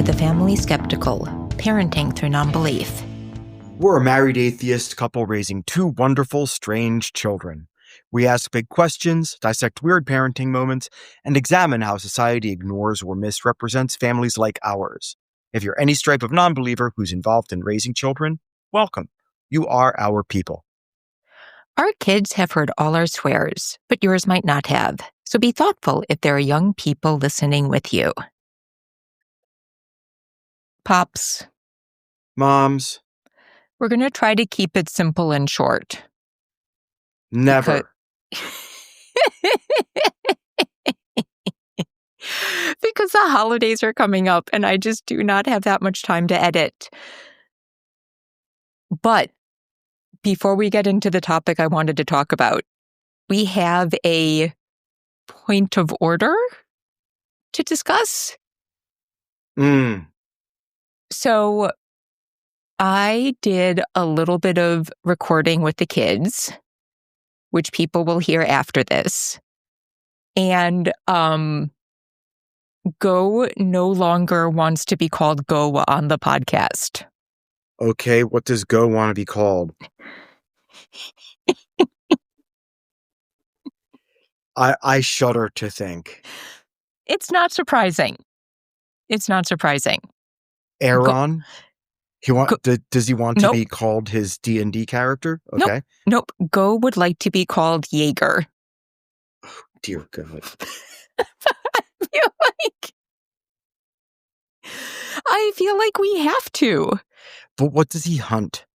to The Family Skeptical, Parenting Through Nonbelief. We're a married atheist couple raising two wonderful, strange children. We ask big questions, dissect weird parenting moments, and examine how society ignores or misrepresents families like ours. If you're any stripe of non-believer who's involved in raising children, welcome. You are our people. Our kids have heard all our swears, but yours might not have. So be thoughtful if there are young people listening with you. Pops. Moms. We're going to try to keep it simple and short. Never. Because the holidays are coming up and I just do not have that much time to edit. But before we get into the topic I wanted to talk about, we have a point of order to discuss. So I did a little bit of recording with the kids, which people will hear after this. And Go no longer wants to be called Go on the podcast. Okay, what does Go want to be called? I shudder to think. It's not surprising. Aaron? Does he want to be called his D&D character? Okay. Nope. Go would like to be called Jaeger. Oh, dear God. I feel like we have to. But what does he hunt?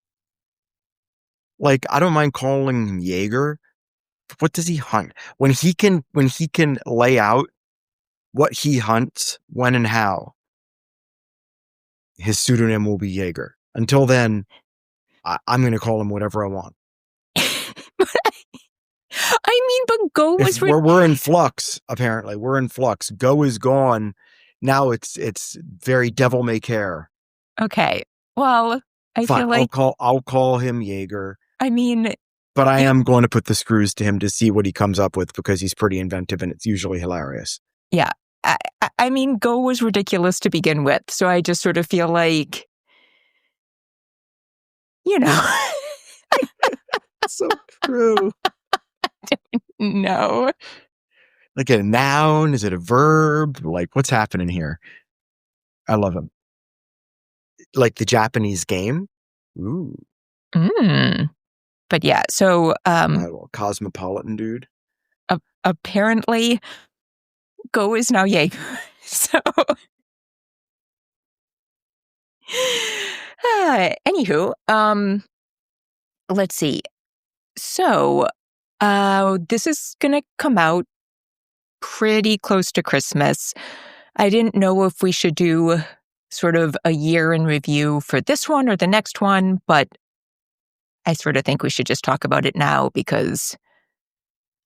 Like, I don't mind calling him Jaeger. But what does he hunt? When he can lay out what he hunts, when and how, his pseudonym will be Jaeger. Until then, I'm going to call him whatever I want. But Go was... We're in flux, apparently. We're in flux. Go is gone. Now it's very devil may care. Okay. Well, I Fine, feel like... I'll call him Jaeger. But I am going to put the screws to him to see what he comes up with because he's pretty inventive and it's usually hilarious. Yeah. Go was ridiculous to begin with. So I just sort of feel like, So true. I don't know. Like a noun? Is it a verb? Like, what's happening here? I love him. Like the Japanese game? Ooh. But yeah, so... cosmopolitan dude. Apparently, Go is now Jaeger. So... anywho, let's see. So, this is going to come out pretty close to Christmas. I didn't know if we should do sort of a year in review for this one or the next one, but I sort of think we should just talk about it now because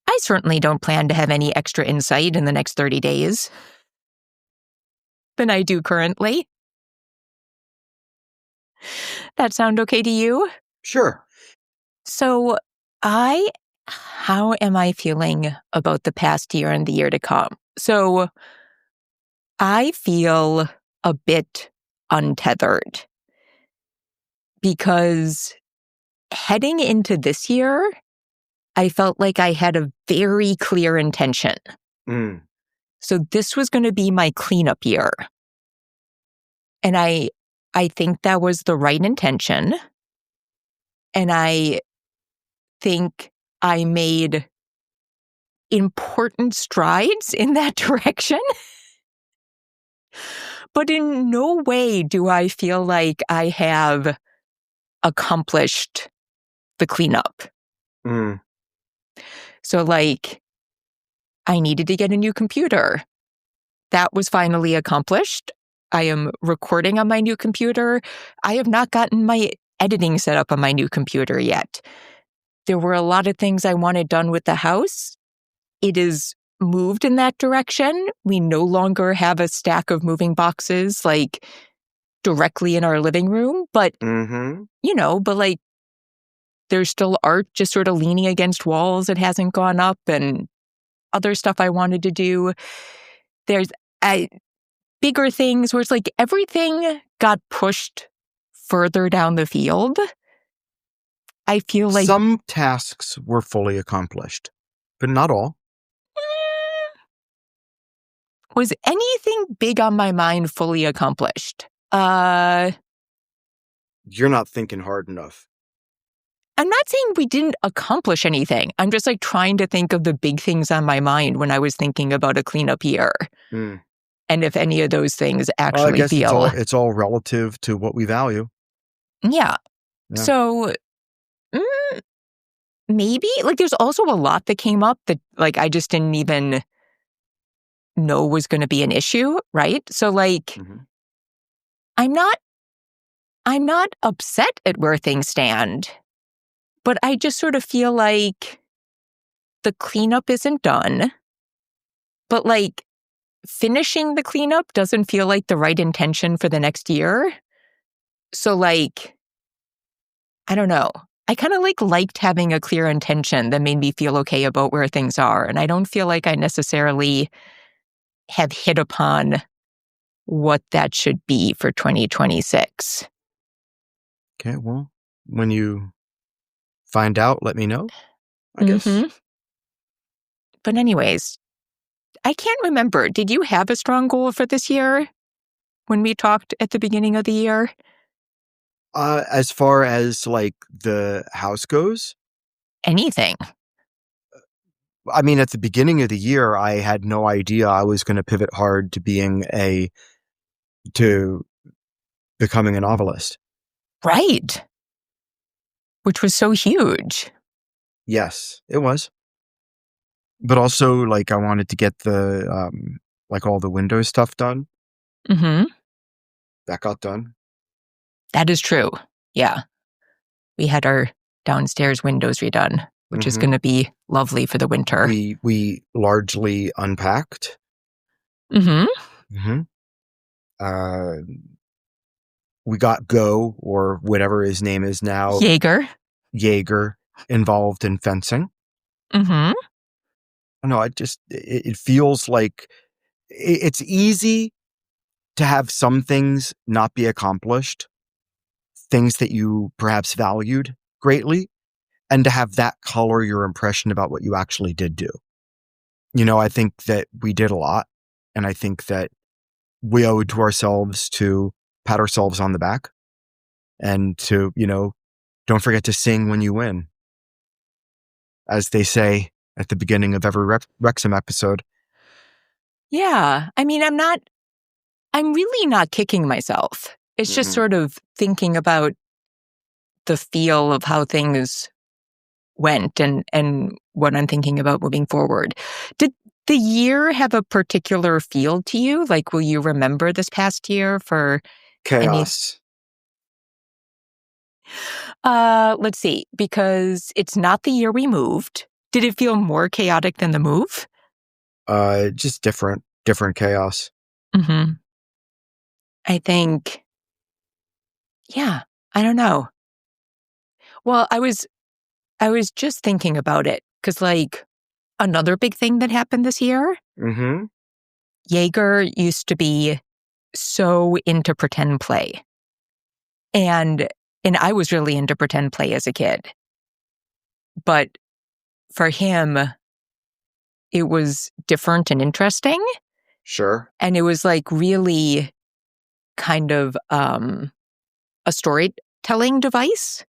I certainly don't plan to have any extra insight in the next 30 days than I do currently. That sound okay to you? Sure. So how am I feeling about the past year and the year to come? So I feel a bit untethered because heading into this year, I felt like I had a very clear intention. So this was going to be my cleanup year. And I think that was the right intention. And I think I made important strides in that direction. But in no way do I feel like I have accomplished the cleanup. So, I needed to get a new computer. That was finally accomplished. I am recording on my new computer. I have not gotten my editing set up on my new computer yet. There were a lot of things I wanted done with the house. It is moved in that direction. We no longer have a stack of moving boxes directly in our living room, but there's still art just sort of leaning against walls that hasn't gone up and other stuff I wanted to do. bigger things where it's like everything got pushed further down the field. I feel like some tasks were fully accomplished, but not all. was anything big on my mind fully accomplished? You're not thinking hard enough. I'm not saying we didn't accomplish anything. I'm just like trying to think of the big things on my mind when I was thinking about a cleanup year. Mm. And if any of those things Well, I actually guess feel. it's all relative to what we value. Yeah. Yeah. So maybe like there's also a lot that came up that like I just didn't even know was going to be an issue, right? So like Mm-hmm. I'm not upset at where things stand, but I just sort of feel like the cleanup isn't done. But like finishing the cleanup doesn't feel like the right intention for the next year. So like I don't know. I kind of liked having a clear intention that made me feel okay about where things are. And I don't feel like I necessarily have hit upon what that should be for 2026. Okay, well, when you find out, let me know, I guess. But anyways, I can't remember. Did you have a strong goal for this year when we talked at the beginning of the year? As far as like the house goes, Anything. I mean, at the beginning of the year, I had no idea I was going to pivot hard to becoming a novelist. Right. Which was so huge. Yes, it was. But also, like, I wanted to get the like all the Windows stuff done. Mm-hmm. That got done. That is true. Yeah. We had our downstairs windows redone, which is going to be lovely for the winter. We largely unpacked. Mm-hmm. We got Go, or whatever his name is now, Jaeger involved in fencing. Mm-hmm. No, it feels like it's easy to have some things not be accomplished, things that you perhaps valued greatly, and to have that color your impression about what you actually did do. You know, I think that we did a lot, and I think that we owe it to ourselves to pat ourselves on the back and to, don't forget to sing when you win, as they say at the beginning of every Wrexham episode. Yeah. I mean, I'm really not kicking myself. It's just sort of thinking about the feel of how things went and what I'm thinking about moving forward. Did the year have a particular feel to you? Like, will you remember this past year for Chaos. Let's see, because it's not the year we moved. Did it feel more chaotic than the move? Just different chaos. Mm-hmm. I think, yeah, I don't know. Well, I was just thinking about it because, like, another big thing that happened this year, Jaeger used to be so into pretend play. And I was really into pretend play as a kid. But for him, it was different and interesting. Sure. And it was like really kind of a storytelling device.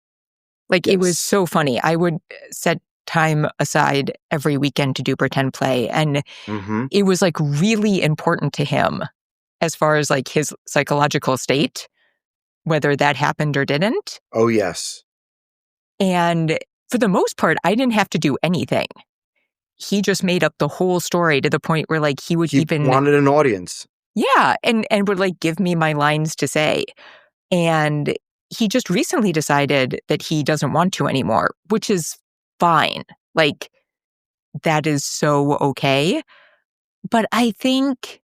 Like, It was so funny. I would set time aside every weekend to do pretend play. And it was like really important to him as far as like his psychological state, whether that happened or didn't. Oh, yes. And for the most part, I didn't have to do anything. He just made up the whole story to the point where like he wanted an audience. Yeah. And would like give me my lines to say. And he just recently decided that he doesn't want to anymore, which is fine. Like, that is so okay. But I think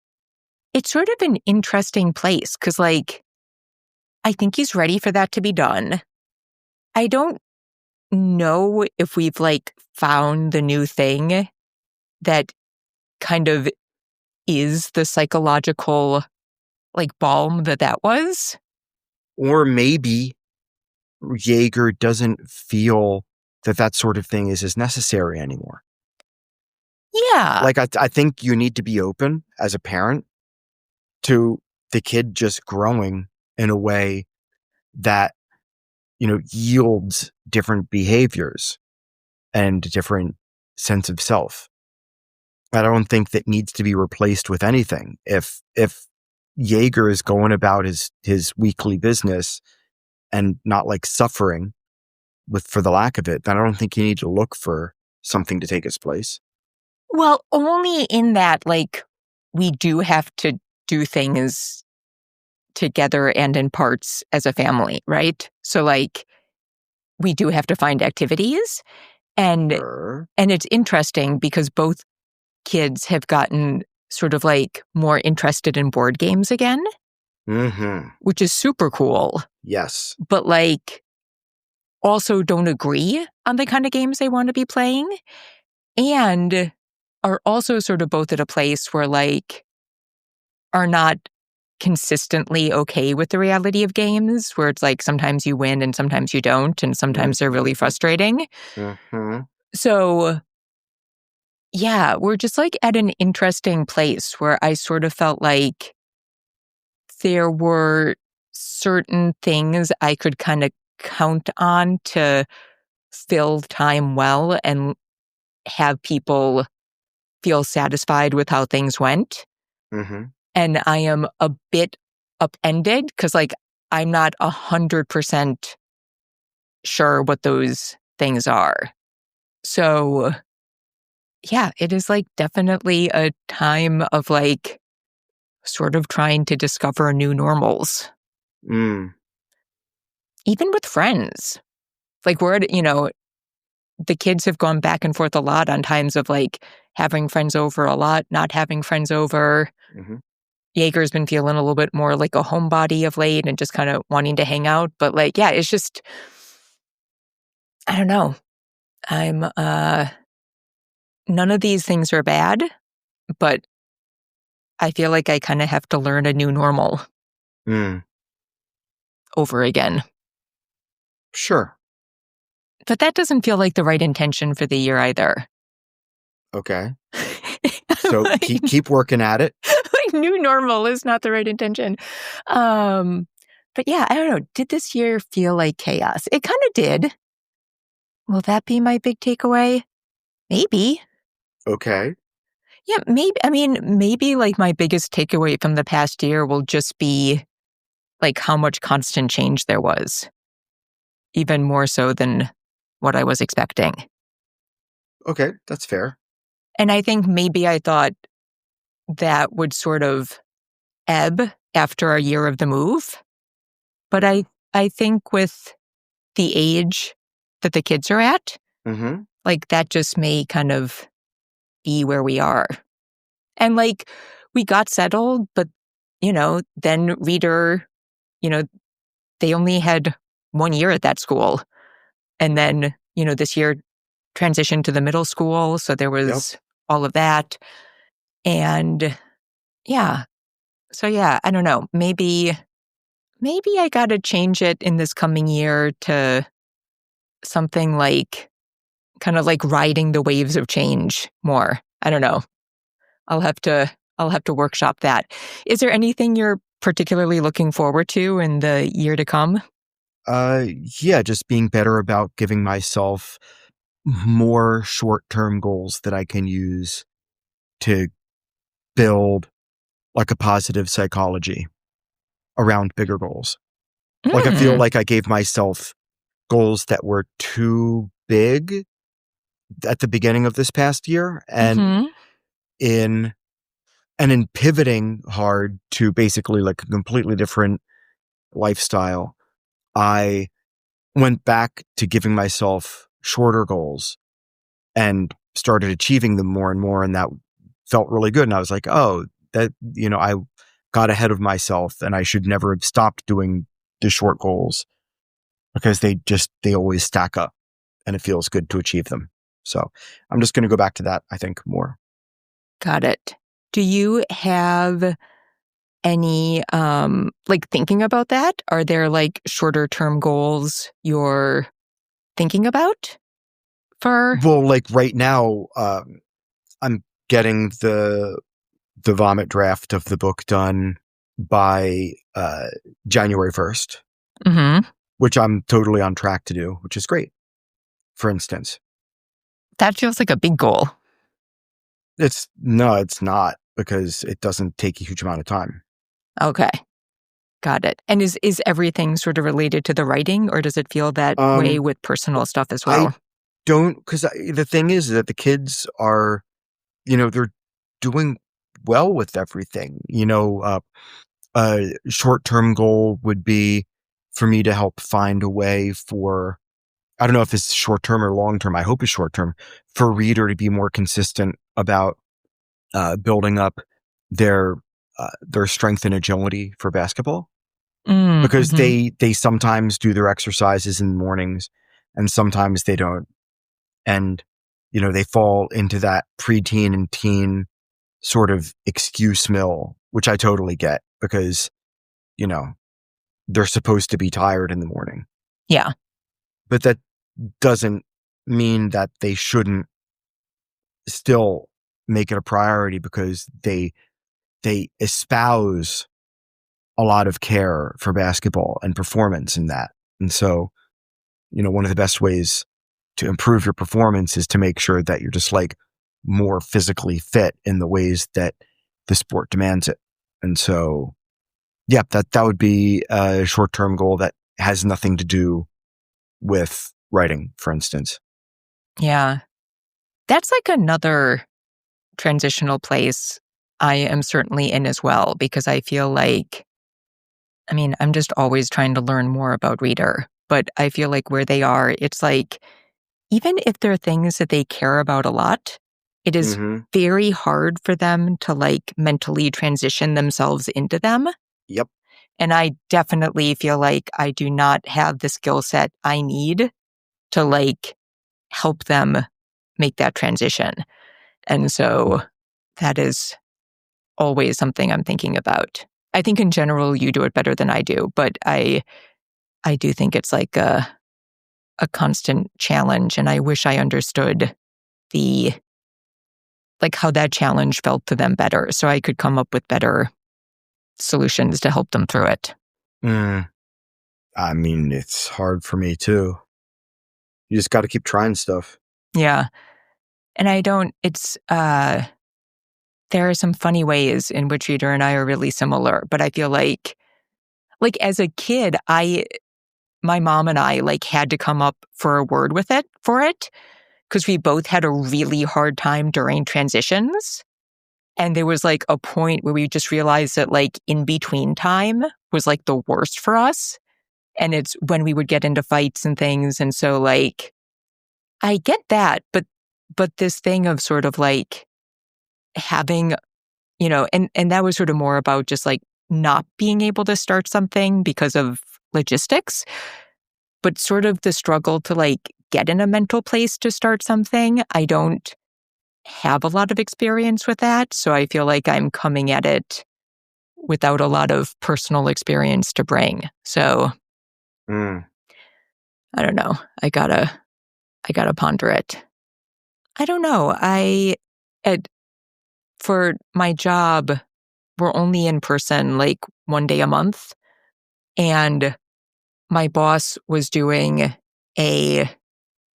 it's sort of an interesting place because, like, I think he's ready for that to be done. I don't know if we've, like, found the new thing that kind of is the psychological like balm that was. Or maybe Jaeger doesn't feel that sort of thing is as necessary anymore. Yeah. Like, I think you need to be open as a parent to the kid just growing in a way that, yields different behaviors and a different sense of self. I don't think that needs to be replaced with anything. If Jaeger is going about his weekly business and not like suffering for the lack of it, then I don't think you need to look for something to take its place. Well, only in that, like, we do have to do things together and in parts as a family, right? So, like, we do have to find activities. And Sure. and it's interesting because both kids have gotten sort of like more interested in board games again, Mm-hmm. which is super cool. Yes. But like also don't agree on the kind of games they want to be playing and are also sort of both at a place where like are not consistently okay with the reality of games where it's like sometimes you win and sometimes you don't and sometimes they're really frustrating. Mm-hmm. So yeah, we're just like at an interesting place where I sort of felt like there were certain things I could kind of count on to fill time well and have people feel satisfied with how things went. Mm-hmm. And I am a bit upended because, like, I'm not 100% sure what those things are. So, yeah, it is like definitely a time of like sort of trying to discover new normals, Mm. even with friends. Like, the kids have gone back and forth a lot on times of like having friends over a lot, not having friends over. Mm-hmm. Jaeger's been feeling a little bit more like a homebody of late and just kind of wanting to hang out. But like, yeah, it's just, I don't know. None of these things are bad, but I feel like I kind of have to learn a new normal Mm. over again. Sure. But that doesn't feel like the right intention for the year either. Okay. So Like, keep working at it. like new normal is not the right intention. But yeah, I don't know. Did this year feel like chaos? It kind of did. Will that be my big takeaway? Maybe. Okay. Yeah, maybe. I mean, maybe like my biggest takeaway from the past year will just be like how much constant change there was, even more so than what I was expecting. Okay, that's fair. And I think maybe I thought that would sort of ebb after a year of the move. But I think with the age that the kids are at, Mm-hmm. like that just may kind of be where we are. And like we got settled, but then Reader, you know, they only had 1 year at that school. And then, this year transitioned to the middle school. So there Yep. was all of that. And yeah. So yeah, I don't know. Maybe I got to change it in this coming year to something like kind of like riding the waves of change more. I don't know. I'll have to workshop that. Is there anything you're particularly looking forward to in the year to come? Yeah, just being better about giving myself more short-term goals that I can use to build like a positive psychology around bigger goals. Like I feel Mm. like I gave myself goals that were too big at the beginning of this past year, and Hmm. in in pivoting hard to basically like a completely different lifestyle, I went back to giving myself shorter goals and started achieving them more and more. And that felt really good. And I was like, oh, I got ahead of myself and I should never have stopped doing the short goals because they always stack up and it feels good to achieve them. So I'm just going to go back to that, I think, more. Got it. Do you have any, like thinking about that? Are there like shorter term goals you're thinking about for? Well, like right now, I'm getting the vomit draft of the book done by January 1st, Mm-hmm. which I'm totally on track to do, which is great. For instance, That feels like a big goal. it's not, because it doesn't take a huge amount of time. Okay. Got it. And is everything sort of related to the writing, or does it feel that way Um, with personal stuff as I well? don't, because the thing is that the kids are, they're doing well with everything. A short-term goal would be for me to help find a way for, I don't know if it's short-term or long-term. I hope it's short-term, for a reader to be more consistent about building up their strength and agility for basketball, because Mm-hmm. they sometimes do their exercises in the mornings and sometimes they don't. And, they fall into that preteen and teen sort of excuse mill, which I totally get, because, you know, they're supposed to be tired in the morning. Yeah. But that doesn't mean that they shouldn't still make it a priority, because they espouse a lot of care for basketball and performance in that. And so, one of the best ways to improve your performance is to make sure that you're just like more physically fit in the ways that the sport demands it. And so, yeah, that would be a short-term goal that has nothing to do with writing, for instance. Yeah. That's like another transitional place I am certainly in as well, because I feel like, I mean, I'm just always trying to learn more about reader, but I feel like where they are, it's like, even if there are things that they care about a lot, it is Mm-hmm. very hard for them to like mentally transition themselves into them. Yep. And I definitely feel like I do not have the skill set I need to like help them make that transition. And so that is always something I'm thinking about. I think in general you do it better than I do, but I do think it's like a constant challenge, and I wish I understood the like how that challenge felt to them better, so I could come up with better solutions to help them through it. I mean, it's hard for me too. You just got to keep trying stuff. Yeah. And I don't it's there are some funny ways in which Reader and I are really similar, but I feel like as a kid, my mom and I like had to come up for a word with it for it, because we both had a really hard time during transitions. And there was like a point where we just realized that like in between time was like the worst for us. And it's when we would get into fights and things. And so like, I get that, but this thing of sort of like having, and that was sort of more about just like not being able to start something because of logistics, but sort of the struggle to like get in a mental place to start something. I don't have a lot of experience with that. So I feel like I'm coming at it without a lot of personal experience to bring. So Mm. I don't know. I gotta ponder it. I don't know. For my job, we're only in person like one day a month. And my boss was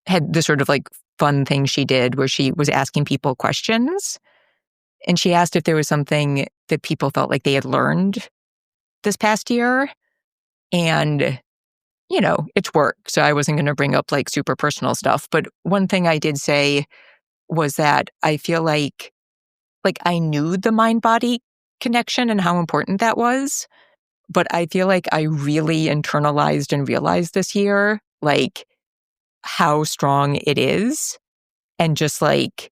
had this sort of like fun thing she did where she was asking people questions. And she asked if there was something that people felt like they had learned this past year. And, it's work. So I wasn't going to bring up like super personal stuff. But one thing I did say was that I feel like I knew the mind body connection and how important that was. But I feel like I really internalized and realized this year, like how strong it is. And just like,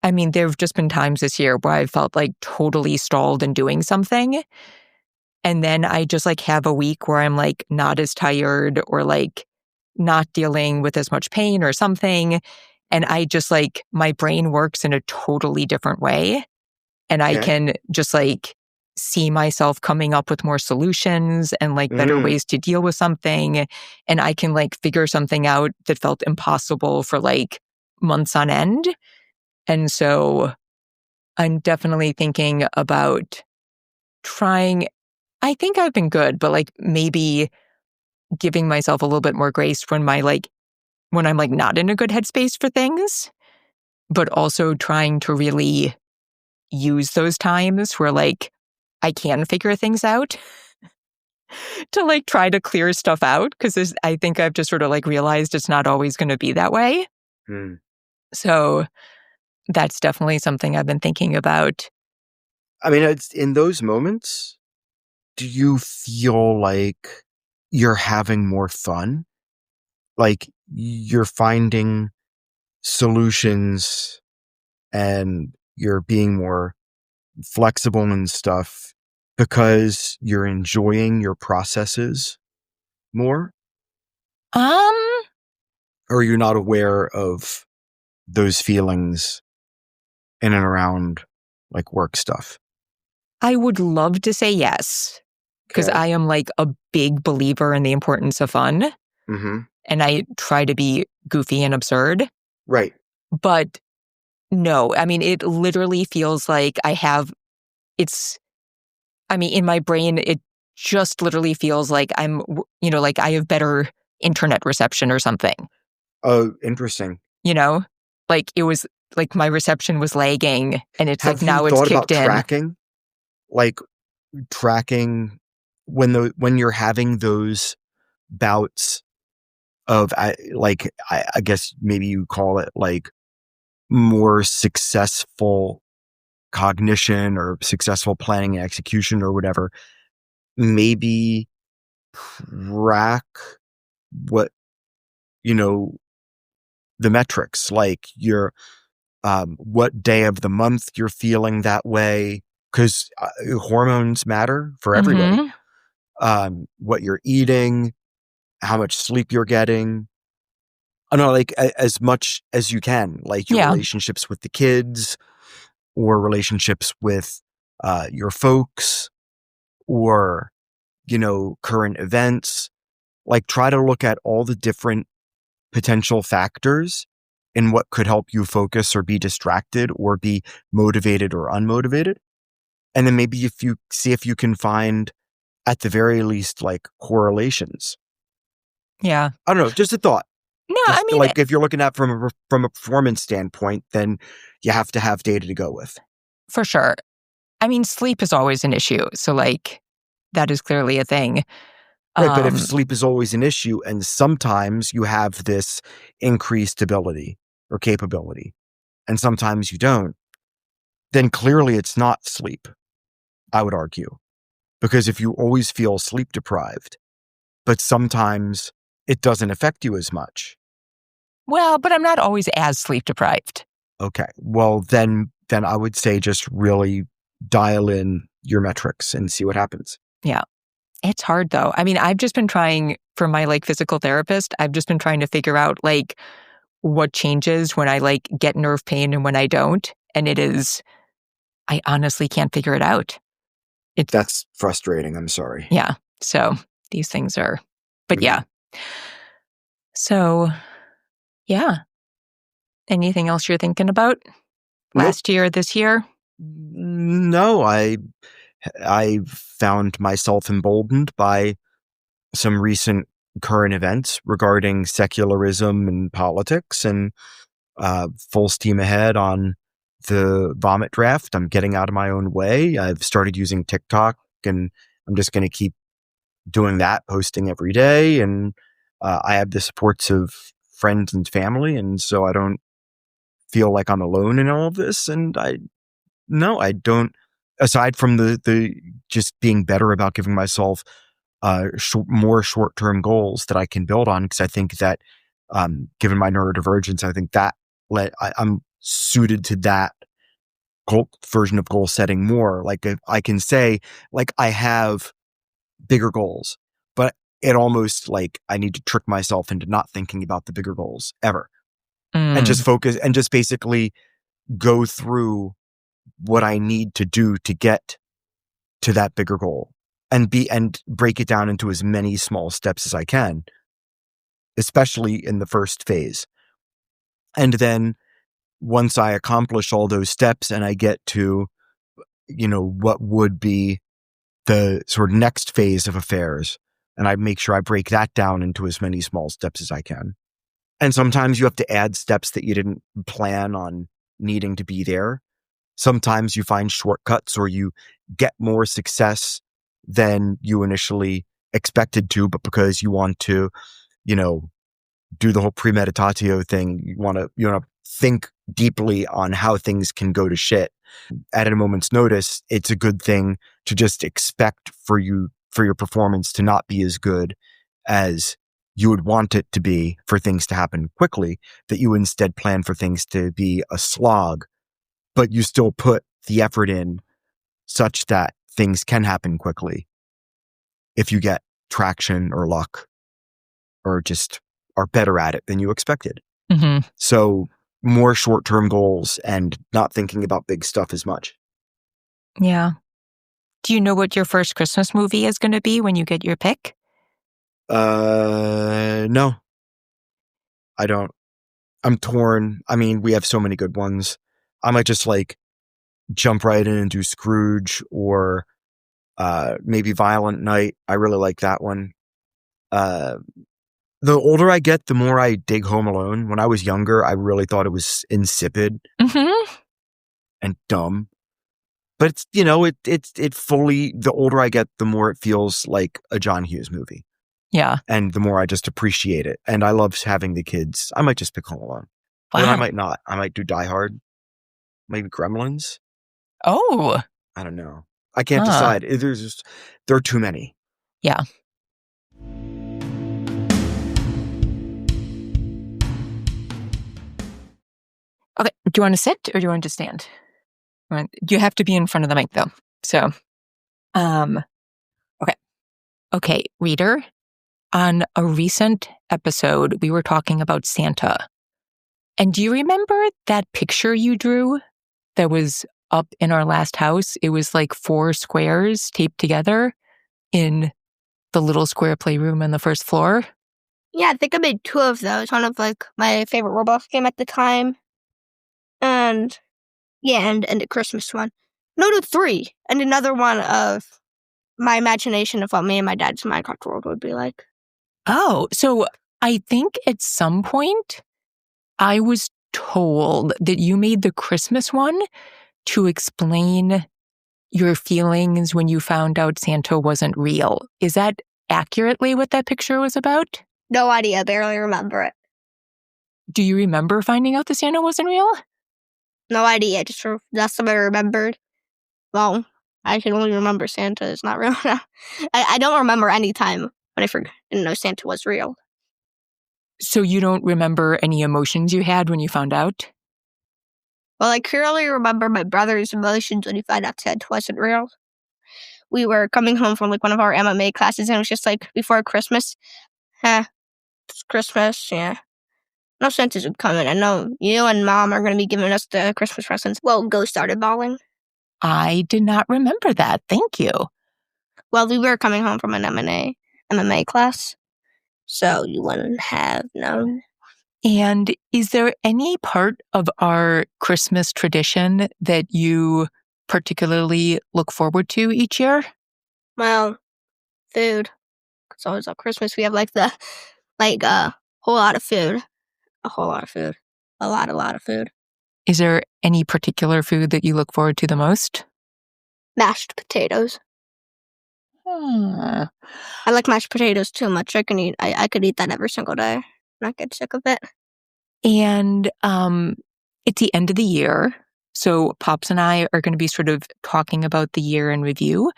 I mean, there have just been times this year where I felt like totally stalled in doing something. And then I just like have a week where I'm like not as tired or like not dealing with as much pain or something. And I just like, my brain works in a totally different way. And I Okay. can just like see myself coming up with more solutions and like better ways to deal with something. And I can like figure something out that felt impossible for like months on end. And so I'm definitely thinking about trying. I think I've been good, but like maybe giving myself a little bit more grace when I'm like not in a good headspace for things, but also trying to really use those times where like I can figure things out to like try to clear stuff out. Cause I think I've just sort of like realized it's not always going to be that way. Mm. So that's definitely something I've been thinking about. I mean, it's in those moments, do you feel like you're having more fun? Like you're finding solutions and you're being more flexible and stuff because you're enjoying your processes more? Um, Or you're not aware of those feelings in and around like work stuff? I would love to say yes, because Okay. I am like a big believer in the importance of fun. Mm-hmm. And I try to be goofy and absurd. Right. But no, I mean, it literally feels like in my brain, it just literally feels like like I have better internet reception or something, Oh, interesting. you know? Like it was like my reception was lagging and it's like Have you now it's thought about kicked in. tracking? Like tracking when you're having those bouts of I guess maybe you call it like more successful cognition or successful planning and execution or whatever, maybe track what, the metrics, like your, what day of the month you're feeling that way. Cause hormones matter for everybody. Mm-hmm. What you're eating, how much sleep you're getting. I don't know, like as much as you can, like your Yeah. relationships with the kids or relationships with, your folks or, current events. Like try to look at all the different potential factors in what could help you focus or be distracted or be motivated or unmotivated. And then maybe if you can find at the very least like correlations. Yeah. I don't know, just a thought. No, I Just mean, like if you're looking at from a performance standpoint, then you have to have data to go with. for sure. I mean, sleep is always an issue. So like that is clearly a thing. Right, but if Um, sleep is always an issue and sometimes you have this increased ability or capability and sometimes you don't, then clearly it's not sleep, I would argue. Because if you always feel sleep deprived, but sometimes it doesn't affect you as much. well, but I'm not always as sleep deprived. Okay. Well, then I would say just really dial in your metrics and see what happens. Yeah. It's hard though. I mean, I've just been trying for my like physical therapist, I've just been trying to figure out like what changes when I like get nerve pain and when I don't. And I honestly can't figure it out. It's, That's frustrating. I'm sorry. yeah. So these things but yeah. So yeah. Anything else you're thinking about Nope. last year, this year? No, I found myself emboldened by some recent current events regarding secularism and politics and full steam ahead on the vomit draft. I'm getting out of my own way. I've started using TikTok and I'm just going to keep doing that, posting every day. And I have the supports of friends and family. And so I don't feel like I'm alone in all of this. And I don't, aside from the just being better about giving myself more short-term goals that I can build on. Cause I think that, given my neurodivergence, I think that I'm suited to that version of goal setting more. Like I can say like I have bigger goals, but it almost like I need to trick myself into not thinking about the bigger goals ever and just Mm, focus and just basically go through what I need to do to get to that bigger goal and break it down into as many small steps as I can, especially in the first phase. And then once I accomplish all those steps and I get to, what would be the sort of next phase of affairs, and I make sure I break that down into as many small steps as I can. And sometimes you have to add steps that you didn't plan on needing to be there. Sometimes you find shortcuts or you get more success than you initially expected to, but because you want to, do the whole premeditatio thing, you want to think deeply on how things can go to shit at a moment's notice. It's a good thing to just expect for your performance to not be as good as you would want it to be, for things to happen quickly, that you instead plan for things to be a slog, but you still put the effort in such that things can happen quickly if you get traction or luck or just are better at it than you expected. Mm-hmm. So more short-term goals and not thinking about big stuff as much. Yeah. Do you know what your first Christmas movie is going to be when you get your pick? No, I don't. I'm torn. I mean, we have so many good ones. I might just jump right in and do Scrooge or maybe Violent Night. I really like that one. The older I get, the more I dig Home Alone. When I was younger, I really thought it was insipid and dumb. But it's, it fully, the older I get, the more it feels like a John Hughes movie. Yeah. And the more I just appreciate it. And I love having the kids. I might just pick Home Alone. Wow. But I might not. I might do Die Hard. Maybe Gremlins. Oh. I don't know. I can't decide. There are too many. Yeah. Okay. Do you want to sit or do you want to stand? You have to be in front of the mic though. So, okay. Okay, reader. On a recent episode, we were talking about Santa. And do you remember that picture you drew that was up in our last house? It was like 4 squares taped together in the little square playroom on the first floor. Yeah, I think I made 2 of those. One of my favorite Roblox game at the time. And a Christmas one. No, 3. And another one of my imagination of what me and my dad's Minecraft world would be like. Oh, so I think at some point I was told that you made the Christmas one to explain your feelings when you found out Santa wasn't real. Is that accurately what that picture was about? No idea. I barely remember it. Do you remember finding out that Santa wasn't real? No idea. That's what I remembered. Well, I can only remember Santa is not real now. I don't remember any time when I didn't know Santa was real. So you don't remember any emotions you had when you found out? Well, I clearly remember my brother's emotions when he found out Santa wasn't real. We were coming home from one of our MMA classes, and it was just before Christmas. It's Christmas, yeah. No Santa's coming. I know you and Mom are going to be giving us the Christmas presents. Well, Ghost started bawling. I did not remember that. Thank you. Well, we were coming home from an MMA class, so you wouldn't have known. And is there any part of our Christmas tradition that you particularly look forward to each year? Well, food. It's always on Christmas. We have a whole lot of food. A whole lot of food. A lot of food. Is there any particular food that you look forward to the most? Mashed potatoes. I like mashed potatoes too much. I could eat that every single day. Not get sick of it. And it's the end of the year, so Pops and I are going to be sort of talking about the year in review.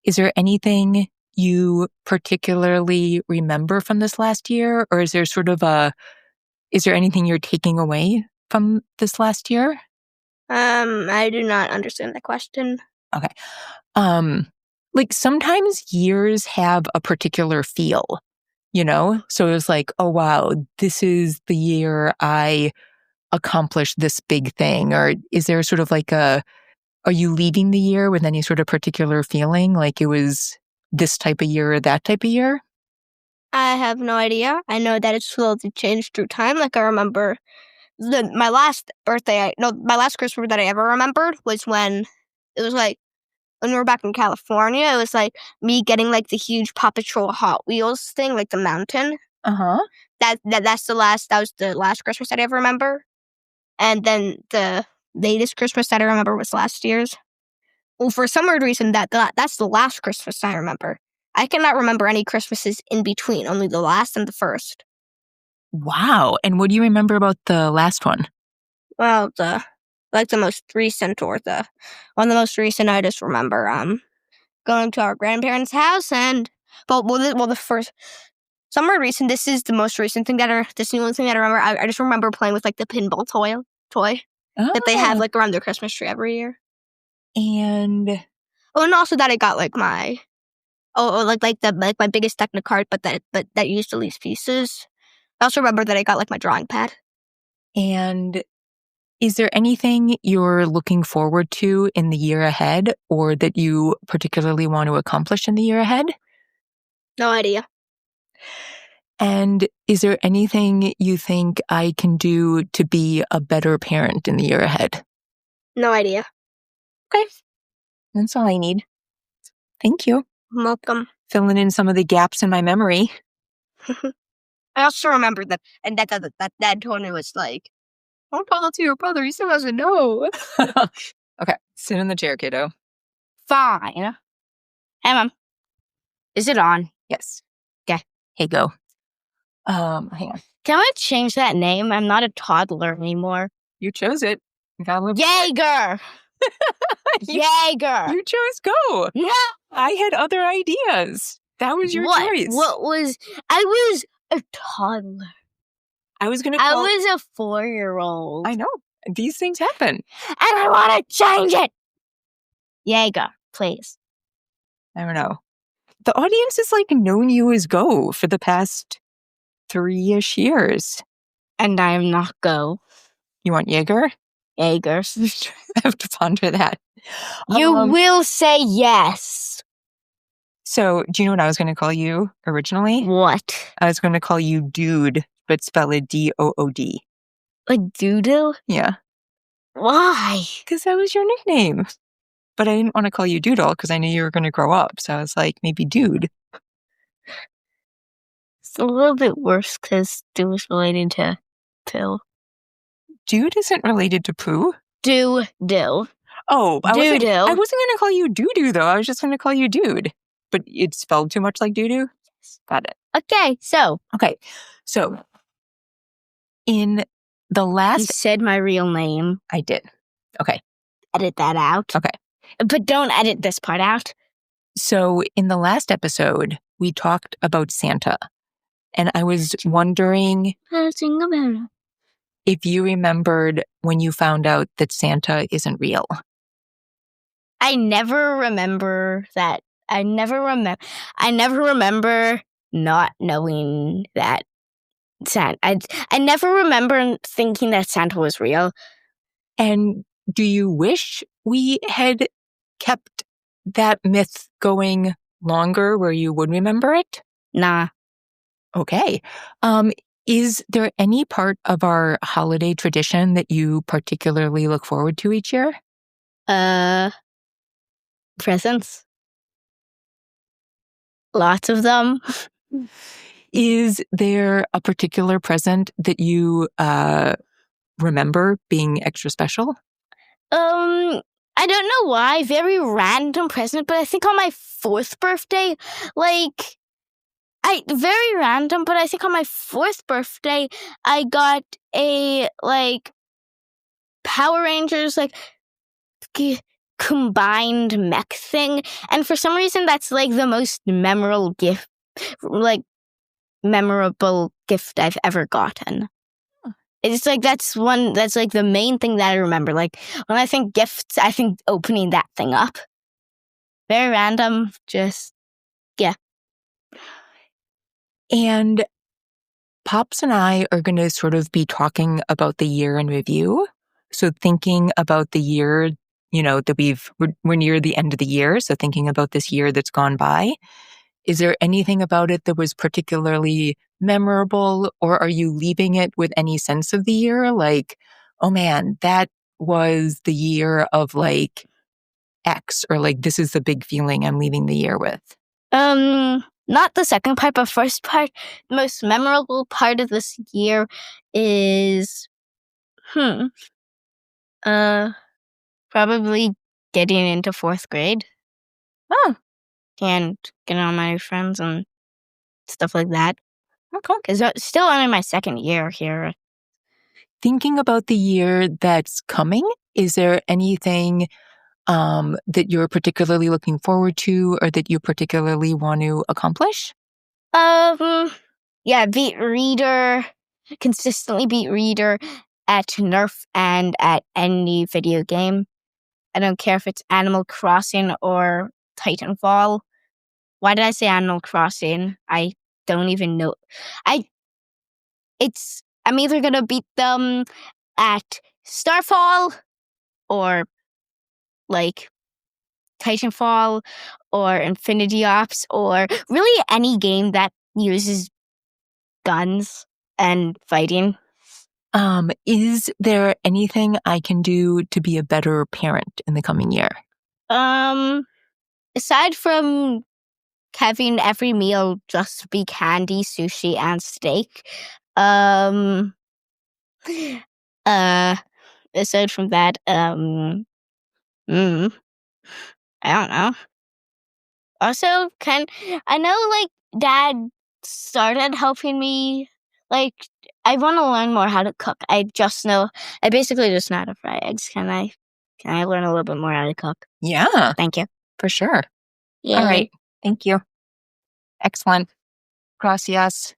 Is there anything you particularly remember from this last year, or is there anything you're taking away from this last year? I do not understand the question. Okay. Sometimes years have a particular feel, So it was oh wow, this is the year I accomplished this big thing. Or is there sort of a Are you leaving the year with any sort of particular feeling, like it was this type of year or that type of year? I have no idea. I know that it's slowly changed through time. Like I remember my last Christmas that I ever remembered was when it was like when we were back in California. It was like me getting like the huge Paw Patrol Hot Wheels thing, like the mountain. That was the last Christmas that I ever remember. And then the latest Christmas that I remember was last year's. Well, for some weird reason, that's the last Christmas I remember. I cannot remember any Christmases in between, only the last and the first. Wow. And what do you remember about the last one? Well, the most recent or one of the most recent, I just remember going to our grandparents' house and the first. Some weird reason, this is the most recent thing this is the only thing that I remember. I just remember playing with like the pinball toy that they have like around their Christmas tree every year. And also that I got like my my biggest Technicard, but that used the least pieces. I also remember that I got like my drawing pad. And is there anything you're looking forward to in the year ahead, or that you particularly want to accomplish in the year ahead? No idea. And is there anything you think I can do to be a better parent in the year ahead? No idea. Okay. That's all I need. Thank you. Welcome. Filling in some of the gaps in my memory. I also remember that, and that Tony was like, "Don't tell that to your brother. He still doesn't know." Okay, sit in the chair, kiddo. Fine. Hey, Mom. Is it on? Yes. Okay. Hey, go. Hang on. Can I change that name? I'm not a toddler anymore. You chose it. You gotta live. Jaeger. Jaeger. You chose go. Yeah. I had other ideas. That was your choice. I was a toddler. I was I was a 4-year-old. I know. These things happen. And I want to change it. Jaeger, please. I don't know. The audience has like known you as Go for the past 3-ish years. And I am not Go. You want Jaeger? Jaeger. I have to ponder that. You will say yes. So, do you know what I was going to call you originally? What? I was going to call you Dude, but spell it Dood. Like doodle? Yeah. Why? Because that was your nickname. But I didn't want to call you Doodle because I knew you were going to grow up. So I was like, maybe Dude. It's a little bit worse because Dude is related to pill. Dude isn't related to poo? Do. Oh, I wasn't Doo-doo. going to call you Doo-doo, though. I was just going to call you Dude. But it's spelled too much like doo-doo? Yes. Got it. Okay, so in the last... You said my real name. I did. Okay. Edit that out. Okay. But don't edit this part out. So in the last episode, we talked about Santa. And I was wondering if you remembered when you found out that Santa isn't real. I never remember that. I never remember not knowing that Santa. I never remember thinking that Santa was real. And do you wish we had kept that myth going longer where you would remember it? Nah. Okay. Is there any part of our holiday tradition that you particularly look forward to each year? Presents. Lots of them. Is there a particular present that you remember being extra special? I don't know why. Very random present, but I think on my 4th birthday, very random, but I think on my 4th birthday, I got a, Power Rangers, combined mech thing. And for some reason, that's, the most memorable gift I've ever gotten. It's that's the main thing that I remember. When I think gifts, I think opening that thing up. Very random, just, yeah. And Pops and I are going to sort of be talking about the year in review. So thinking about the year that we're near the end of the year. So thinking about this year that's gone by, is there anything about it that was particularly memorable, or are you leaving it with any sense of the year? Like, oh man, that was the year of like X, or like, this is the big feeling I'm leaving the year with. Not the second part, but first part. The most memorable part of this year is, probably getting into 4th grade. Oh, And getting all my friends and stuff like that. okay. Because it's still only my 2nd year here. Thinking about the year that's coming, is there anything that you're particularly looking forward to, or that you particularly want to accomplish? Yeah, beat reader, consistently beat reader at Nerf and at any video game. I don't care if it's Animal Crossing or Titanfall. Why did I say Animal Crossing? I don't even know. I'm either gonna beat them at Starfall or like Titanfall or Infinity Ops or really any game that uses guns and fighting. Is there anything I can do to be a better parent in the coming year? Aside from having every meal just be candy, sushi, and steak, aside from that, I don't know. Also, I know, like, Dad started helping me. Like, I want to learn more how to cook. I basically just know how to fry eggs. Can I learn a little bit more how to cook? Yeah, Thank you. for sure. Yay. All right. Thank you. Excellent. Gracias.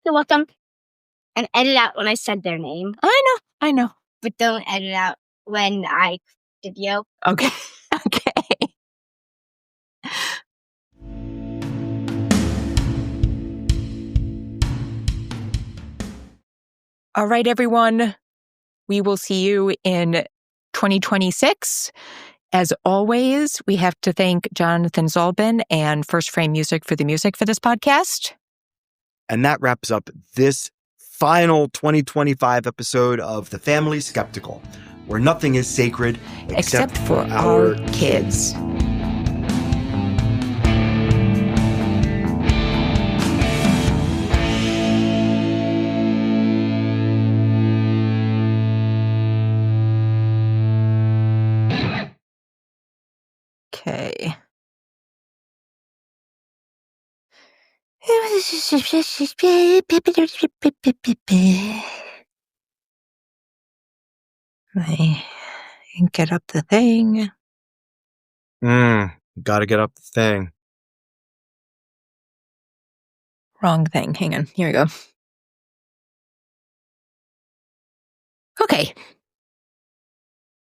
You're welcome. And edit out when I said their name. I know. But don't edit out when I video. Okay. Okay. All right, everyone. We will see you in 2026. As always, we have to thank Jonathan Zalbin and First Frame Music for the music for this podcast. And that wraps up this final 2025 episode of The Family Skeptical, where nothing is sacred Except for our kids. Okay. I get up the thing. Gotta get up the thing. Wrong thing. Hang on. Here we go. Okay.